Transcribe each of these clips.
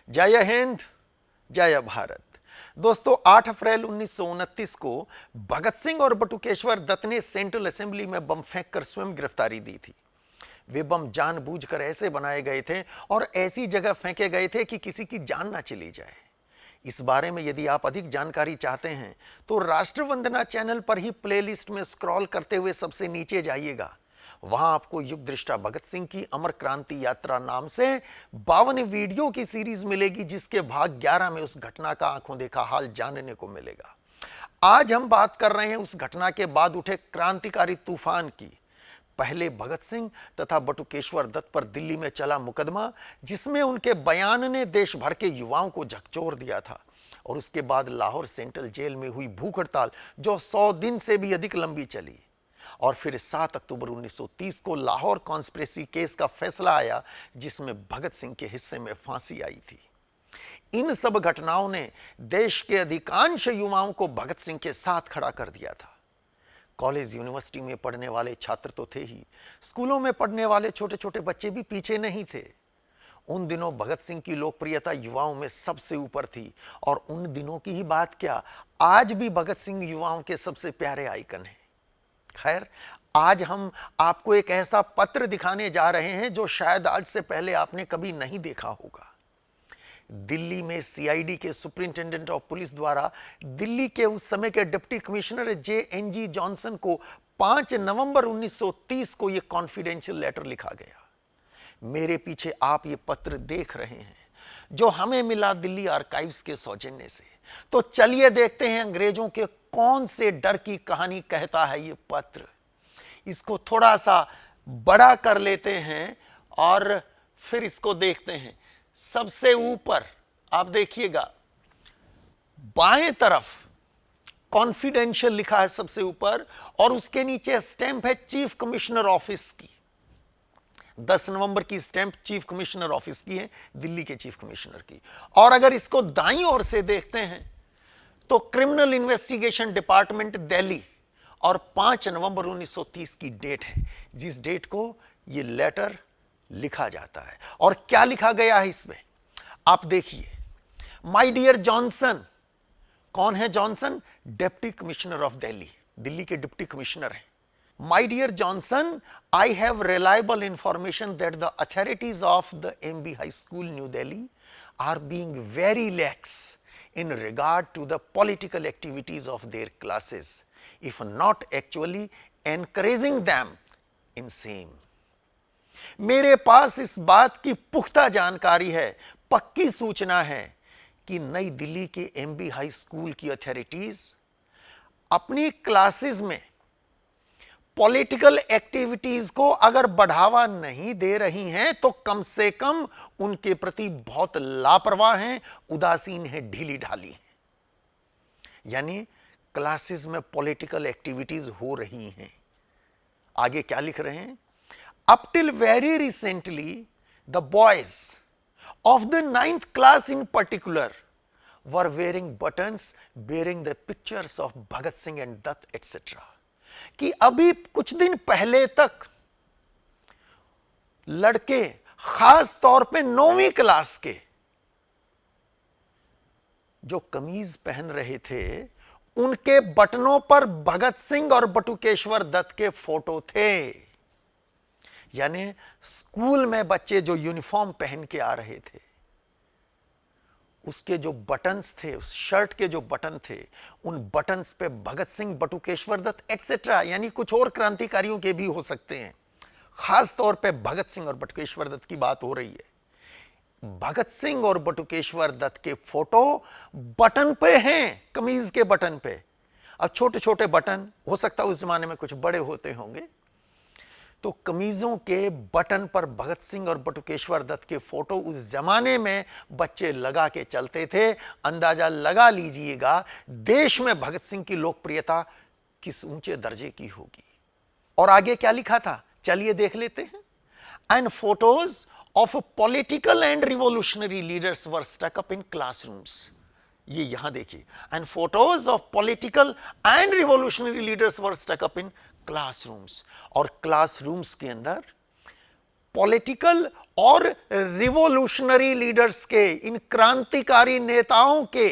जय हिंद, जय भारत। दोस्तों 8 अप्रैल 1929 को भगत सिंह और बटुकेश्वर दत्त ने सेंट्रल असेंबली में बम फेंककर स्वयं गिरफ्तारी दी थी। वे बम जानबूझकर ऐसे बनाए गए थे और ऐसी जगह फेंके गए थे कि किसी की जान ना चली जाए। इस बारे में यदि आप अधिक जानकारी चाहते हैं तो राष्ट्रवंदना चैनल पर ही प्लेलिस्ट में स्क्रॉल करते हुए सबसे नीचे जाइएगा। वहां आपको युग दृष्टा भगत सिंह की अमर क्रांति यात्रा नाम से 52 वीडियो की सीरीज मिलेगी, जिसके भाग 11 में उस घटना का आंखों देखा हाल जानने को मिलेगा। आज हम बात कर रहे हैं उस घटना के बाद उठे क्रांतिकारी तूफान की। पहले भगत सिंह तथा बटुकेश्वर दत्त पर दिल्ली में चला मुकदमा, जिसमें उनके बयान ने देश भर के युवाओं को झकझोर दिया था, और उसके बाद लाहौर सेंट्रल जेल में हुई भूख हड़ताल जो 100 दिन से भी अधिक लंबी चली, और फिर 7 अक्टूबर 1930 को लाहौर कॉन्स्पिरेसी केस का फैसला आया, जिसमें भगत सिंह के हिस्से में फांसी आई थी। इन सब घटनाओं ने देश के अधिकांश युवाओं को भगत सिंह के साथ खड़ा कर दिया था। कॉलेज यूनिवर्सिटी में पढ़ने वाले छात्र तो थे ही, स्कूलों में पढ़ने वाले छोटे छोटे बच्चे भी पीछे नहीं थे। उन दिनों भगत सिंह की लोकप्रियता युवाओं में सबसे ऊपर थी, और उन दिनों की ही बात क्या, आज भी भगत सिंह युवाओं के सबसे प्यारे आइकन हैं। खैर, आज हम आपको एक ऐसा पत्र दिखाने जा रहे हैं जो शायद आज से पहले आपने कभी नहीं देखा होगा। दिल्ली में सीआईडी के सुपरिंटेंडेंट ऑफ पुलिस द्वारा दिल्ली के उस समय के डिप्टी कमिश्नर JNG जॉनसन को 5 नवंबर 1930 को यह कॉन्फिडेंशियल लेटर लिखा गया। मेरे पीछे आप ये पत्र देख रहे हैं, जो हमें मिला दिल्ली आर्काइव्स के सौजन्य से। तो चलिए देखते हैं अंग्रेजों के कौन से डर की कहानी कहता है ये पत्र। इसको थोड़ा सा बड़ा कर लेते हैं और फिर इसको देखते हैं। सबसे ऊपर आप देखिएगा, बाएं तरफ कॉन्फिडेंशियल लिखा है सबसे ऊपर, और उसके नीचे स्टैंप है चीफ कमिश्नर ऑफिस की। 10 नवंबर की स्टैंप चीफ कमिश्नर ऑफिस की है, दिल्ली के चीफ कमिश्नर की। और अगर इसको दाईं ओर से देखते हैं तो क्रिमिनल इन्वेस्टिगेशन डिपार्टमेंट दिल्ली, और 5 नवंबर 1930 की डेट है, जिस डेट को यह लेटर लिखा जाता है। और क्या लिखा गया है इसमें आप देखिए। माय डियर जॉनसन, कौन है Johnson? Deputy commissioner of Delhi, Delhi के डिप्टी कमिश्नर हैं। My dear Johnson, I have reliable information that the authorities of the MB High School, New Delhi, are being very lax in regard to the political activities of their classes, if not actually encouraging them in same. मेरे पास इस बात की पुख्ता जानकारी है, पक्की सूचना है कि नई दिल्ली के MB हाई स्कूल की अथॉरिटीज अपनी क्लासेस में पॉलिटिकल एक्टिविटीज को अगर बढ़ावा नहीं दे रही हैं तो कम से कम उनके प्रति बहुत लापरवाह हैं, उदासीन हैं, ढीली ढाली हैं। यानी क्लासेस में पॉलिटिकल एक्टिविटीज हो रही हैं। आगे क्या लिख रहे हैं? Up till very recently the boys of the 9th class in particular were wearing buttons bearing the pictures of Bhagat Singh and Dutt etcetera. कि अभी कुछ दिन पहले तक लड़के, खास तौर पे 9वीं क्लास के, जो कमीज पहन रहे थे, उनके बटनों पर भगत सिंह और बटुकेश्वर दत्त के फोटो थे। यानी स्कूल में बच्चे जो यूनिफॉर्म पहन के आ रहे थे, उसके जो बटन्स थे, उस शर्ट के जो बटन थे, उन बटन्स पे भगत सिंह, बटुकेश्वर दत्त एटसेट्रा, यानी कुछ और क्रांतिकारियों के भी हो सकते हैं, खास तौर पे भगत सिंह और बटुकेश्वर दत्त की बात हो रही है। भगत सिंह और बटुकेश्वर दत्त के फोटो बटन पे हैं, कमीज के बटन पे। अब छोटे छोटे बटन, हो सकता है उस जमाने में कुछ बड़े होते होंगे, तो कमीजों के बटन पर भगत सिंह और बटुकेश्वर दत्त के फोटो उस जमाने में बच्चे लगा के चलते थे। अंदाजा लगा लीजिएगा देश में भगत सिंह की लोकप्रियता किस ऊंचे दर्जे की होगी। और आगे क्या लिखा था, चलिए देख लेते हैं। And photos of political and revolutionary leaders were stuck up in classrooms. ये यहां देखिए, and photos of political and revolutionary leaders were stuck up in classrooms. और क्लासरूम्स के अंदर पॉलिटिकल और रिवॉल्यूशनरी लीडर्स के, इन क्रांतिकारी नेताओं के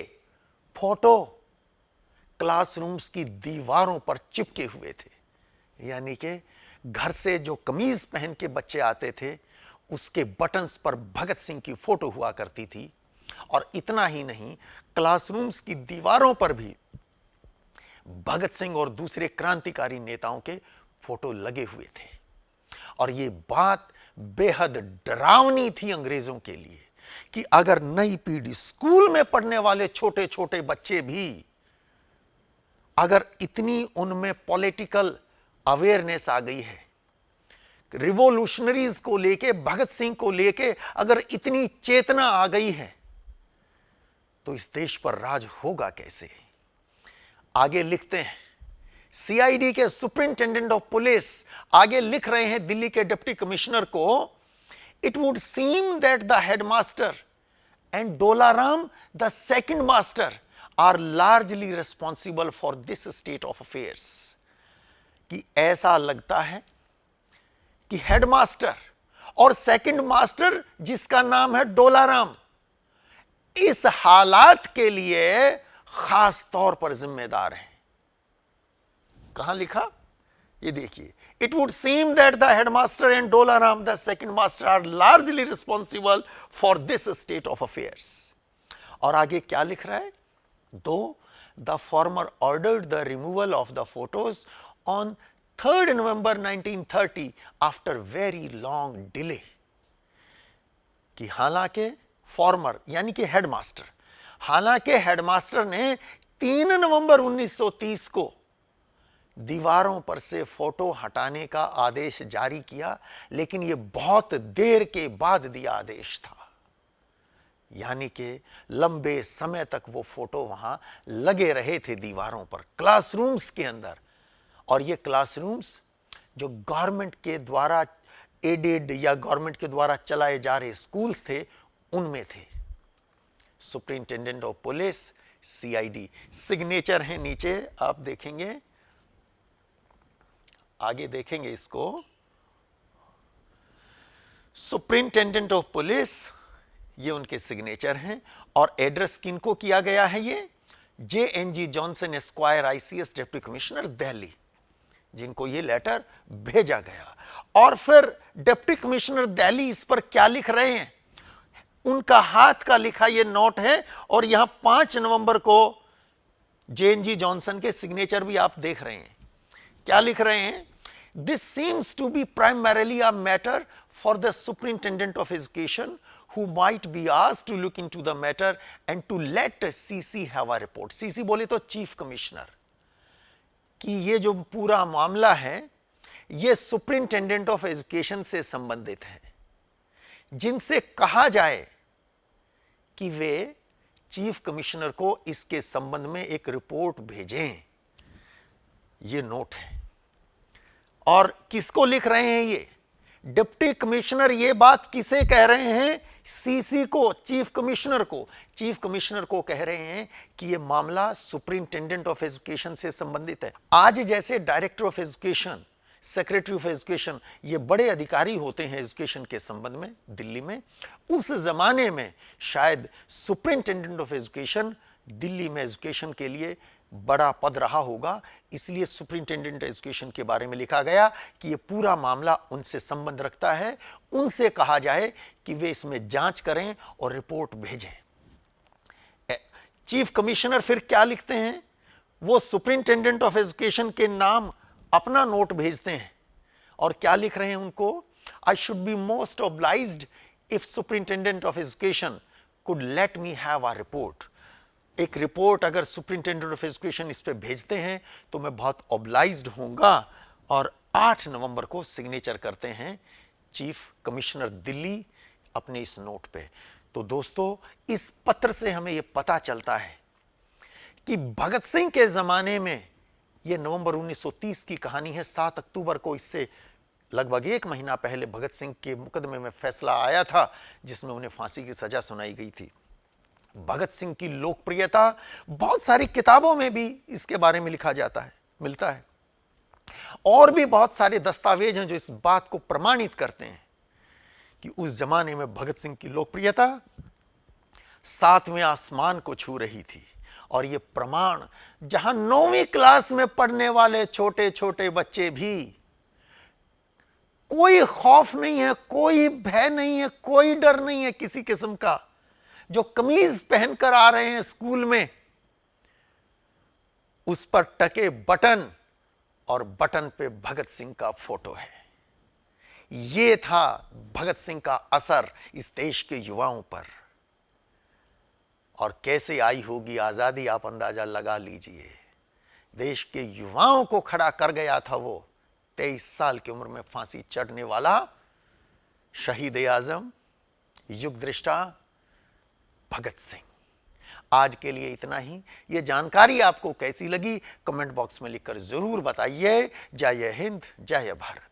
फोटो क्लासरूम्स की दीवारों पर चिपके हुए थे। यानी कि घर से जो कमीज पहन के बच्चे आते थे उसके बटन्स पर भगत सिंह की फोटो हुआ करती थी। और इतना ही नहीं, क्लासरूम्स की दीवारों पर भी भगत सिंह और दूसरे क्रांतिकारी नेताओं के फोटो लगे हुए थे। और यह बात बेहद डरावनी थी अंग्रेजों के लिए कि अगर नई पीढ़ी, स्कूल में पढ़ने वाले छोटे छोटे बच्चे भी अगर इतनी उनमें पॉलिटिकल अवेयरनेस आ गई है, रिवॉल्यूशनरीज को लेके, भगत सिंह को लेके अगर इतनी चेतना आ गई है, तो इस देश पर राज होगा कैसे। आगे लिखते हैं, सीआईडी के सुपरिंटेंडेंट ऑफ पुलिस आगे लिख रहे हैं दिल्ली के डिप्टी कमिश्नर को, it would seem that the headmaster and Dolaram the second master are largely responsible for this state of affairs. कि ऐसा लगता है कि हेडमास्टर और सेकंड मास्टर, जिसका नाम है डोलाराम, इस हालात के लिए खास तौर पर जिम्मेदार हैं। कहां लिखा, ये देखिए, it would seem that the headmaster and Dolaram the second master are largely responsible for this state of affairs. और आगे क्या लिख रहा है, though the former ordered the removal of the photos on 3rd November 1930 after very long delay. कि हालांकि farmer यानी कि हेडमास्टर, हालांकि हेडमास्टर ने 3 नवंबर 1930 को दीवारों पर से फोटो हटाने का आदेश जारी किया, लेकिन यह बहुत देर के बाद दिया आदेश था। यानी कि लंबे समय तक वो फोटो वहां लगे रहे थे दीवारों पर, क्लासरूम्स के अंदर। और ये क्लासरूम्स जो गवर्नमेंट के द्वारा एडेड या गवर्नमेंट के द्वारा चलाए जा रहे स्कूल्स थे, उनमें थे। Superintendent of police, CID, signature है नीचे, आप देखेंगे, आगे देखेंगे इसको। सुपरिंटेंडेंट ऑफ पुलिस, ये उनके सिग्नेचर हैं। और एड्रेस किनको किया गया है, ये JNG Johnson esquire ICS deputy commissioner Delhi, जिनको ये लेटर भेजा गया। और फिर डिप्टी कमिश्नर दिल्ली इस पर क्या लिख रहे हैं, उनका हाथ का लिखा ये नोट है। और यहां 5 नवंबर को JNG जॉनसन के सिग्नेचर भी आप देख रहे हैं। क्या लिख रहे हैं, this seems to be primarily a matter for the superintendent of education who might be asked to look into the matter and to let CC have a report। CC बोले तो चीफ कमिश्नर, कि ये जो पूरा मामला है ये superintendent of education से संबंधित है, जिनसे कहा जाए कि वे चीफ कमिश्नर को इसके संबंध में एक रिपोर्ट भेजें। ये नोट है। और किसको लिख रहे हैं ये डिप्टी कमिश्नर, ये बात किसे कह रहे हैं, सीसी को, चीफ कमिश्नर को। चीफ कमिश्नर को कह रहे हैं कि यह मामला सुपरिंटेंडेंट ऑफ एजुकेशन से संबंधित है। आज जैसे director of education, secretary of education, ये बड़े अधिकारी होते हैं एजुकेशन के संबंध में दिल्ली में, उस जमाने में शायद सुपरिंटेंडेंट ऑफ एजुकेशन दिल्ली में एजुकेशन के लिए बड़ा पद रहा होगा। इसलिए सुपरिंटेंडेंट एजुकेशन के बारे में लिखा गया कि यह पूरा मामला उनसे संबंध रखता है, उनसे कहा जाए कि वे इसमें जांच करें और रिपोर्ट भेजें। चीफ कमिश्नर फिर क्या लिखते हैं, वो सुपरिंटेंडेंट ऑफ एजुकेशन के नाम अपना नोट भेजते हैं। और क्या लिख रहे हैं उनको, I should be most obliged if superintendent of education could let me have a report. एक रिपोर्ट अगर सुपरिंटेंडेंट ऑफ एजुकेशन इस पे भेजते हैं तो मैं बहुत ऑब्लाइज्ड होऊंगा। और 8 नवंबर को सिग्नेचर करते हैं चीफ कमिश्नर दिल्ली अपने इस नोट पे। तो दोस्तों, इस पत्र से हमें यह पता चलता है कि भगत सिंह के जमाने में, यह नवंबर 1930 की कहानी है, 7 अक्टूबर को, इससे लगभग 1 महीना पहले भगत सिंह के मुकदमे में फैसला आया था जिसमें उन्हें फांसी की सजा सुनाई गई थी। भगत सिंह की लोकप्रियता बहुत सारी किताबों में भी इसके बारे में लिखा जाता है, मिलता है। और भी बहुत सारे दस्तावेज हैं जो इस बात को प्रमाणित करते हैं कि उस जमाने में भगत सिंह की लोकप्रियता सातवें आसमान को छू रही थी। और यह प्रमाण जहां 9वीं क्लास में पढ़ने वाले छोटे छोटे बच्चे भी, कोई खौफ नहीं है, कोई भय नहीं है, कोई डर नहीं है किसी किस्म का, जो कमीज पहनकर आ रहे हैं स्कूल में, उस पर टके बटन और बटन पे भगत सिंह का फोटो है। यह था भगत सिंह का असर इस देश के युवाओं पर। और कैसे आई होगी आजादी, आप अंदाजा लगा लीजिए। देश के युवाओं को खड़ा कर गया था वो 23 साल की उम्र में फांसी चढ़ने वाला शहीद ए आजम, युग दृष्टा भगत सिंह। आज के लिए इतना ही। यह जानकारी आपको कैसी लगी कमेंट बॉक्स में लिखकर जरूर बताइए। जय हिंद, जय भारत।